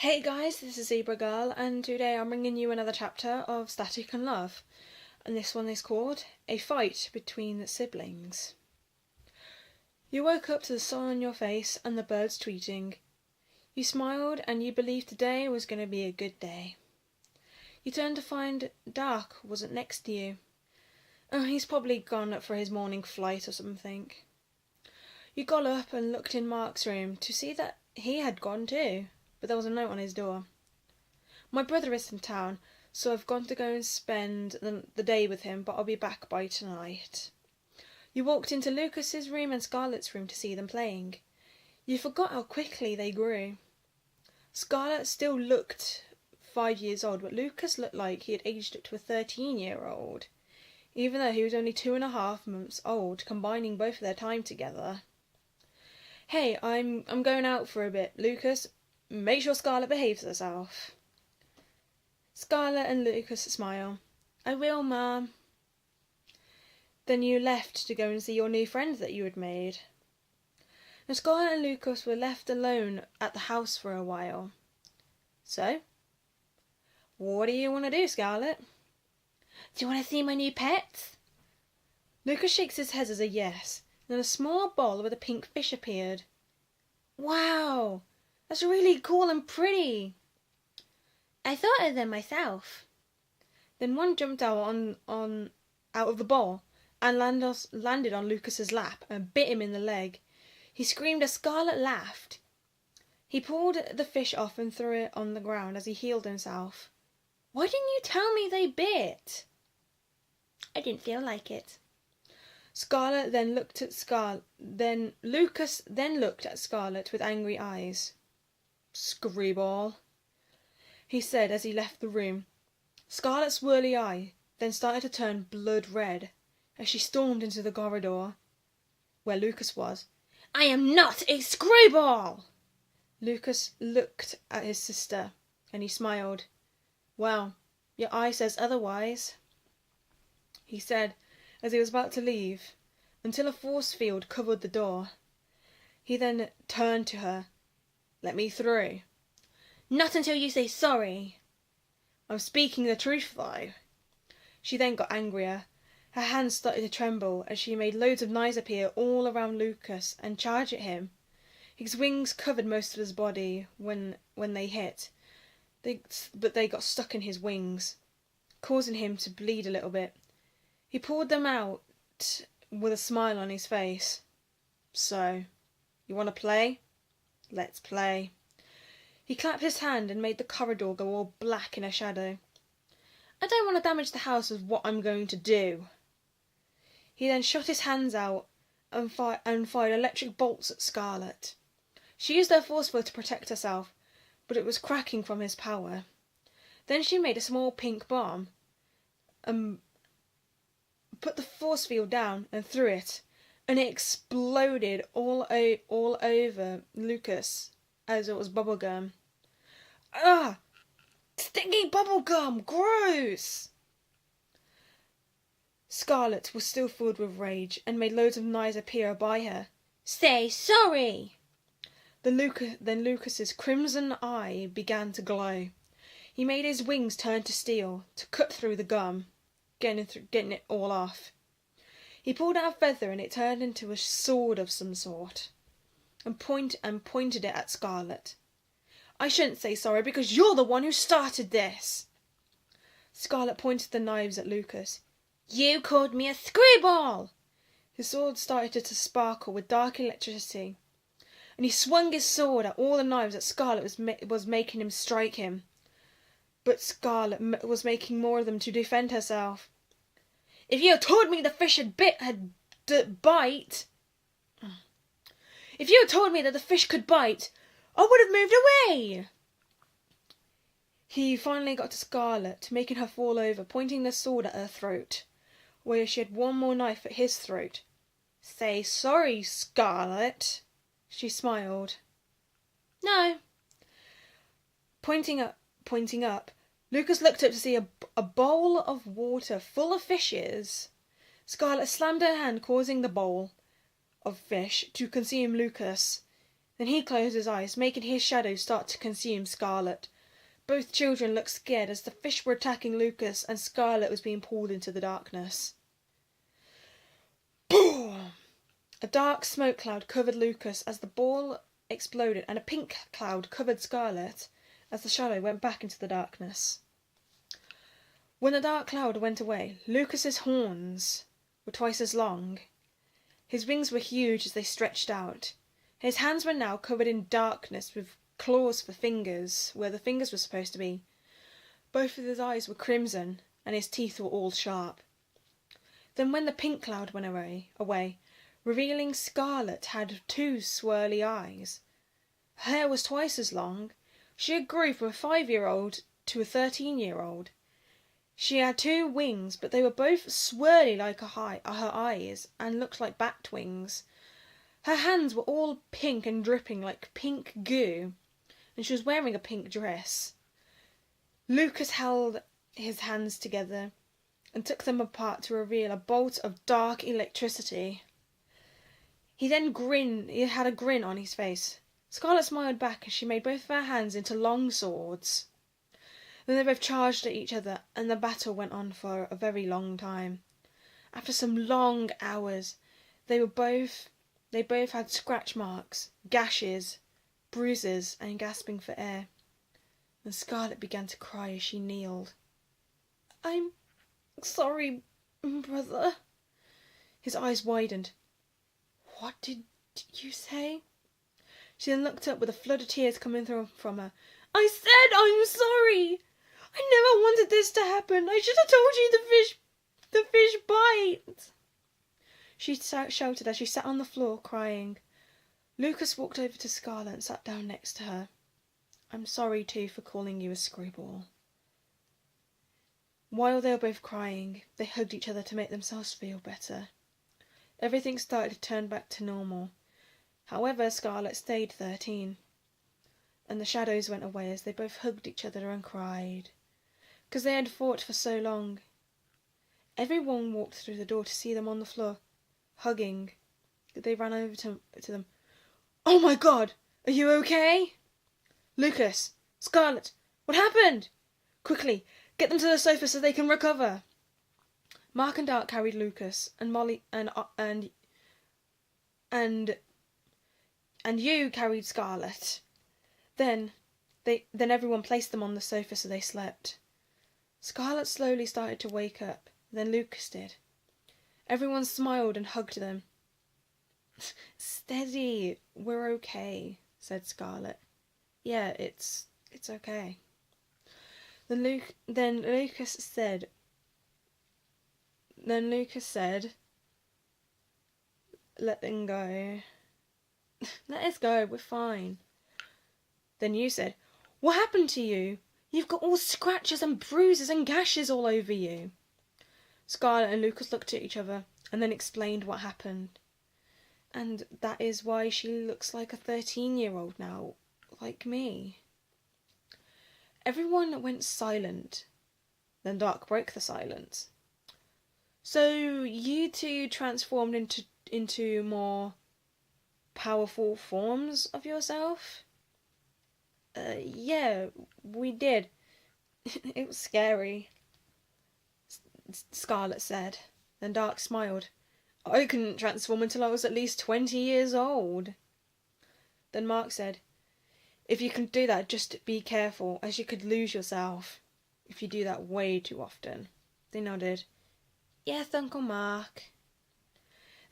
Hey guys, this is Zebra Girl, and today I'm bringing you another chapter of Static and Love, and this one is called A Fight Between Siblings. You woke up to the sun on your face and the birds tweeting. You smiled and you believed today was going to be a good day. You turned to find Dark wasn't next to you. Oh, he's probably gone up for his morning flight or something. You got up and looked in Mark's room to see that he had gone too. But there was a note on his door. My brother is in town, so I've gone to go and spend the day with him, but I'll be back by tonight. You walked into Lucas's room and Scarlett's room to see them playing. You forgot how quickly they grew. Scarlett still looked 5 years old, but Lucas looked like he had aged up to a 13-year-old, even though he was only 2.5 months old, combining both of their time together. Hey, I'm going out for a bit, Lucas. Make sure Scarlett behaves herself. Scarlett and Lucas smile. I will, Mum. Then you left to go and see your new friend that you had made. Now Scarlett and Lucas were left alone at the house for a while. So, what do you want to do, Scarlett? Do you want to see my new pets? Lucas shakes his head as a yes. Then a small bowl with a pink fish appeared. Wow! That's really cool and pretty. I thought of them myself. Then one jumped out out of the bowl and landed on Lucas's lap and bit him in the leg. He screamed as Scarlett laughed. He pulled the fish off and threw it on the ground as he healed himself. Why didn't you tell me they bit? I didn't feel like it. Scarlett then looked at Lucas looked at Scarlett with angry eyes. Screwball, he said as he left the room. Scarlett's swirly eye then started to turn blood red as she stormed into the corridor where Lucas was. I am not a screwball! Lucas looked at his sister and he smiled. Well, your eye says otherwise, he said as he was about to leave, until a force field covered the door. He then turned to her. Let me through. Not until you say sorry. I'm speaking the truth, though. She then got angrier. Her hands started to tremble as she made loads of knives appear all around Lucas and charge at him. His wings covered most of his body when they hit, but they got stuck in his wings, causing him to bleed a little bit. He pulled them out with a smile on his face. So, you want to play? Let's play. He clapped his hand and made the corridor go all black in a shadow. I don't want to damage the house with what I'm going to do. He then shot his hands out and fired electric bolts at Scarlett. She used her force field to protect herself, but it was cracking from his power. Then she made a small pink bomb and put the force field down and threw it, and it exploded all over Lucas as it was bubblegum. Ah! Stinky bubblegum! Gross! Scarlett was still filled with rage and made loads of knives appear by her. Say sorry! Then Lucas's crimson eye began to glow. He made his wings turn to steel to cut through the gum, getting it all off. He pulled out a feather and it turned into a sword of some sort, and pointed it at Scarlett. I shouldn't say sorry because you're the one who started this. Scarlett pointed the knives at Lucas. You called me a screwball! His sword started to sparkle with dark electricity, and he swung his sword at all the knives that Scarlett was making him strike him. But Scarlett was making more of them to defend herself. If you had told me the fish had bite... If you had told me that the fish could bite, I would have moved away! He finally got to Scarlett, making her fall over, pointing the sword at her throat, where she had one more knife at his throat. Say sorry, Scarlett, she smiled. No. Pointing up, Lucas looked up to see a bowl of water full of fishes. Scarlett slammed her hand, causing the bowl of fish to consume Lucas. Then he closed his eyes, making his shadow start to consume Scarlet. Both children looked scared as the fish were attacking Lucas and Scarlet was being pulled into the darkness. Boom! A dark smoke cloud covered Lucas as the ball exploded, and a pink cloud covered Scarlet as the shadow went back into the darkness. When the dark cloud went away, Lucas's horns were twice as long. His wings were huge as they stretched out. His hands were now covered in darkness with claws for fingers where the fingers were supposed to be. Both of his eyes were crimson and his teeth were all sharp. Then when the pink cloud went away, revealing Scarlet had 2 swirly eyes. Her hair was twice as long. She had grew from a 5-year-old to a 13-year-old. She had 2 wings, but they were both swirly like her eyes and looked like bat wings. Her hands were all pink and dripping like pink goo, and she was wearing a pink dress. Lucas held his hands together and took them apart to reveal a bolt of dark electricity. He then grinned. He had a grin on his face. Scarlet smiled back as she made both of her hands into long swords. Then they both charged at each other, and the battle went on for a very long time. After some long hours, they both had scratch marks, gashes, bruises, and gasping for air. And Scarlet began to cry as she kneeled. "I'm sorry, brother." His eyes widened. "What did you say?" She then looked up with a flood of tears coming from her. "I said I'm sorry. I never wanted this to happen. I should have told you the fish bite." She shouted as she sat on the floor crying. Lucas walked over to Scarlet and sat down next to her. "I'm sorry too for calling you a screwball." While they were both crying, they hugged each other to make themselves feel better. Everything started to turn back to normal. However, Scarlet stayed 13. And the shadows went away as they both hugged each other and cried, because they had fought for so long. Everyone walked through the door to see them on the floor, hugging. They ran over to them. "Oh my God! Are you okay?" "Lucas! Scarlet! What happened? Quickly, get them to the sofa so they can recover." Mark and Dark carried Lucas, and Molly and you carried Scarlet. Then everyone placed them on the sofa so they slept. Scarlet slowly started to wake up, then Lucas did. Everyone smiled and hugged them. "Steady, we're okay," said Scarlet. "Yeah, it's okay." Then Lucas said, "Let them go. Let us go, we're fine." Then you said, "What happened to you? You've got all scratches and bruises and gashes all over you." Scarlet and Lucas looked at each other and then explained what happened. "And that is why she looks like a 13-year-old now, like me." Everyone went silent. Then Dark broke the silence. "So you two transformed into more powerful forms of yourself?" Yeah, we did. It was scary," Scarlet said. Then Dark smiled. "I couldn't transform until I was at least 20 years old." Then Mark said, "If you can do that, just be careful, as you could lose yourself if you do that way too often." They nodded. "Yes, Uncle Mark."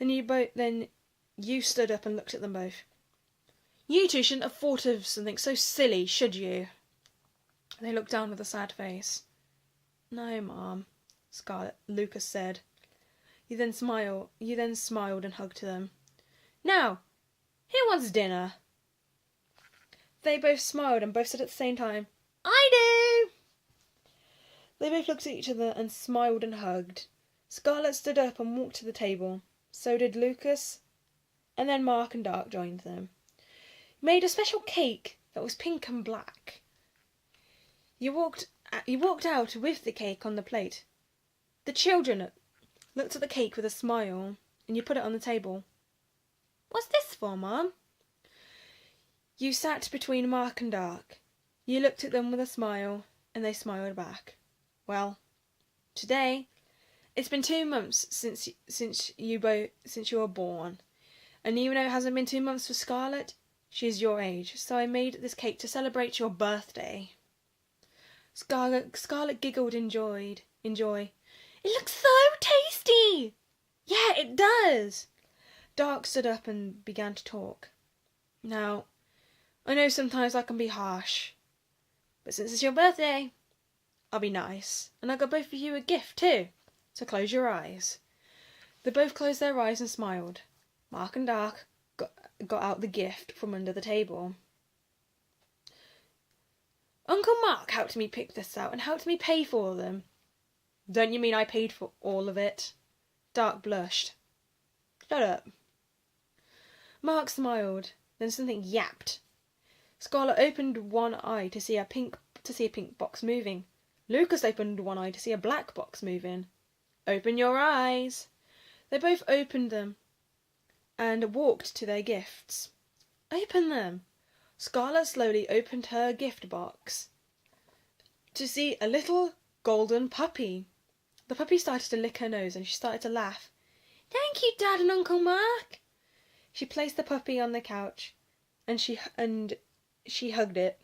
Then you stood up and looked at them both. "You two shouldn't have thought of something so silly, should you?" They looked down with a sad face. "No, Mom," Lucas said. You then smiled and hugged them. "Now, who wants dinner?" They both smiled and both said at the same time, "I do!" They both looked at each other and smiled and hugged. Scarlet stood up and walked to the table. So did Lucas. And then Mark and Dark joined them. He made a special cake that was pink and black. You walked out with the cake on the plate. The children looked at the cake with a smile, and you put it on the table. "What's this for, Mum?" You sat between Mark and Dark. You looked at them with a smile, and they smiled back. Well, today, it's been 2 months since you were born, and even though it hasn't been 2 months for Scarlet, she's your age, so I made this cake to celebrate your birthday. Scarlet giggled in joy. It looks so tasty! Yeah, it does! Dark stood up and began to talk. Now, I know sometimes I can be harsh, but since it's your birthday, I'll be nice. And I got both of you a gift too, so close your eyes. They both closed their eyes and smiled. Mark and Dark got out the gift from under the table. Uncle Mark helped me pick this out and helped me pay for them. Don't you mean I paid for all of it? Dark blushed. Shut up. Mark smiled, then something yapped. Scarlet opened one eye to see a pink box moving. Lucas opened one eye to see a black box moving. Open your eyes. They both opened them and walked to their gifts. Open them. Scarlet slowly opened her gift box to see a little golden puppy. The puppy started to lick her nose and she started to laugh. Thank you, Dad and Uncle Mark. She placed the puppy on the couch and she hugged it.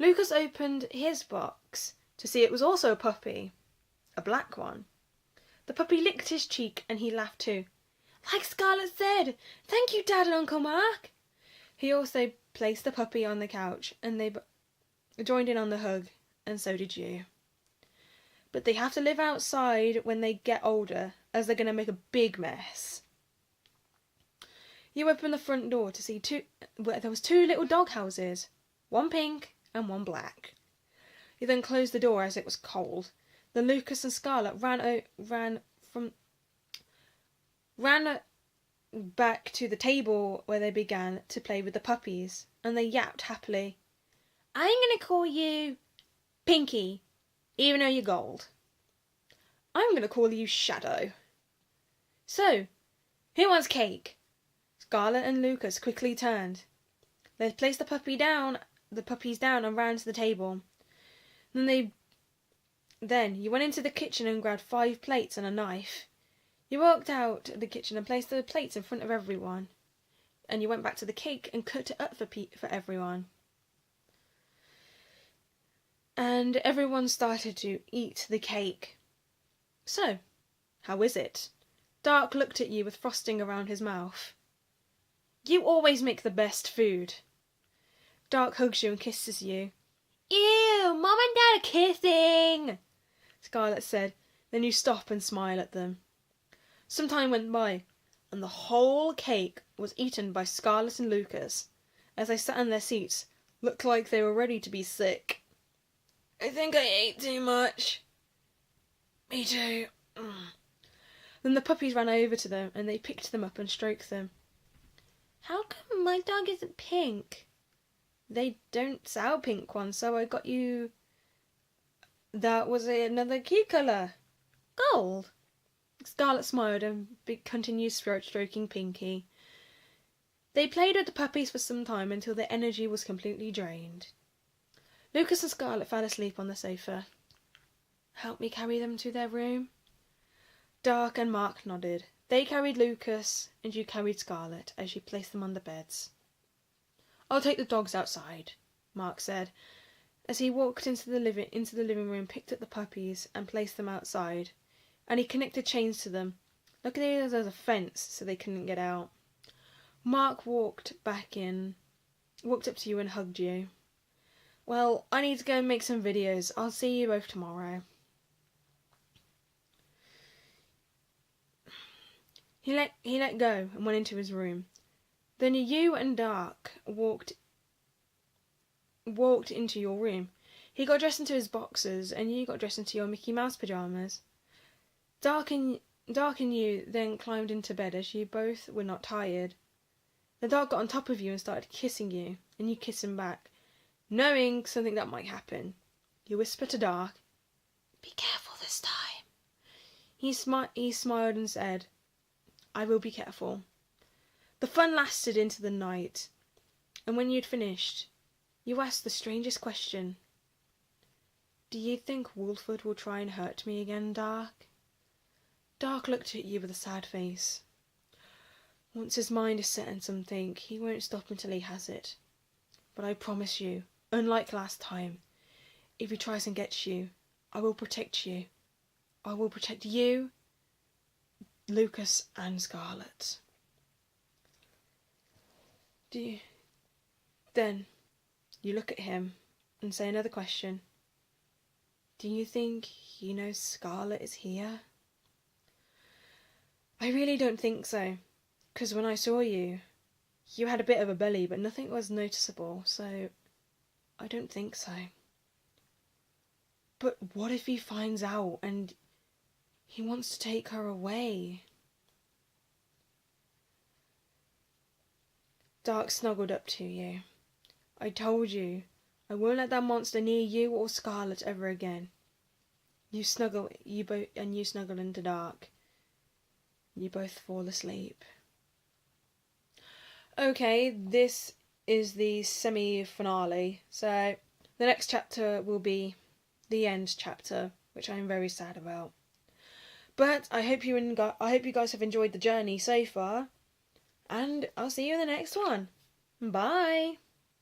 Lucas opened his box to see it was also a puppy, a black one. The puppy licked his cheek and he laughed too. Like Scarlet said, thank you, Dad and Uncle Mark. He also placed the puppy on the couch and they joined in on the hug, and so did you. But they have to live outside when they get older, as they're going to make a big mess. You opened the front door to see there was 2 little dog houses, one pink and one black. You then closed the door as it was cold. Then Lucas and Scarlet ran back to the table where they began to play with the puppies, and they yapped happily. I'm going to call you Pinky, even though you're gold. I'm going to call you Shadow. So, who wants cake? Scarlet and Lucas quickly turned. They placed the puppies down and ran to the table. Then you went into the kitchen and grabbed 5 plates and a knife. You walked out of the kitchen and placed the plates in front of everyone. And you went back to the cake and cut it up for everyone. And everyone started to eat the cake. So, how is it? Dark looked at you with frosting around his mouth. You always make the best food. Dark hugs you and kisses you. Ew, Mom and Dad are kissing, Scarlet said. Then you stop and smile at them. Some time went by, and the whole cake was eaten by Scarlet and Lucas. As they sat in their seats, looked like they were ready to be sick. I think I ate too much. Me too. Then the puppies ran over to them, and they picked them up and stroked them. How come my dog isn't pink? They don't sell pink ones, so I got you... That was another key colour. Gold. Scarlet smiled and continued stroking Pinky. They played with the puppies for some time until their energy was completely drained. Lucas and Scarlet fell asleep on the sofa. Help me carry them to their room? Dark and Mark nodded. They carried Lucas and you carried Scarlet as you placed them on the beds. I'll take the dogs outside, Mark said, as he walked into the living room, picked up the puppies and placed them outside, and he connected chains to them. Luckily there was a fence so they couldn't get out. Mark walked up to you and hugged you. Well, I need to go and make some videos. I'll see you both tomorrow. He let go and went into his room. Then you and Dark walked into your room. He got dressed into his boxers and you got dressed into your Mickey Mouse pyjamas. Dark and you then climbed into bed as you both were not tired. The Dark got on top of you and started kissing you, and you kissed him back, knowing something that might happen. You whispered to Dark, "Be careful this time." He smiled and said, "I will be careful." The fun lasted into the night. And when you'd finished, you asked the strangest question. Do you think Wolford will try and hurt me again, Dark? Dark looked at you with a sad face. Once his mind is set on something, he won't stop until he has it. But I promise you, unlike last time, if he tries and gets you, I will protect you. I will protect you, Lucas, and Scarlet. Then you look at him and say another question. Do you think he knows Scarlet is here? I really don't think so, because when I saw you, you had a bit of a belly, but nothing was noticeable, so I don't think so. But what if he finds out and he wants to take her away? Dark snuggled up to you. I told you, I won't let that monster near you or Scarlet ever again. You snuggle into Dark. You both fall asleep. Okay, this is the semi-finale. So the next chapter will be the end chapter, which I'm very sad about. But I hope you guys have enjoyed the journey so far, and I'll see you in the next one. Bye!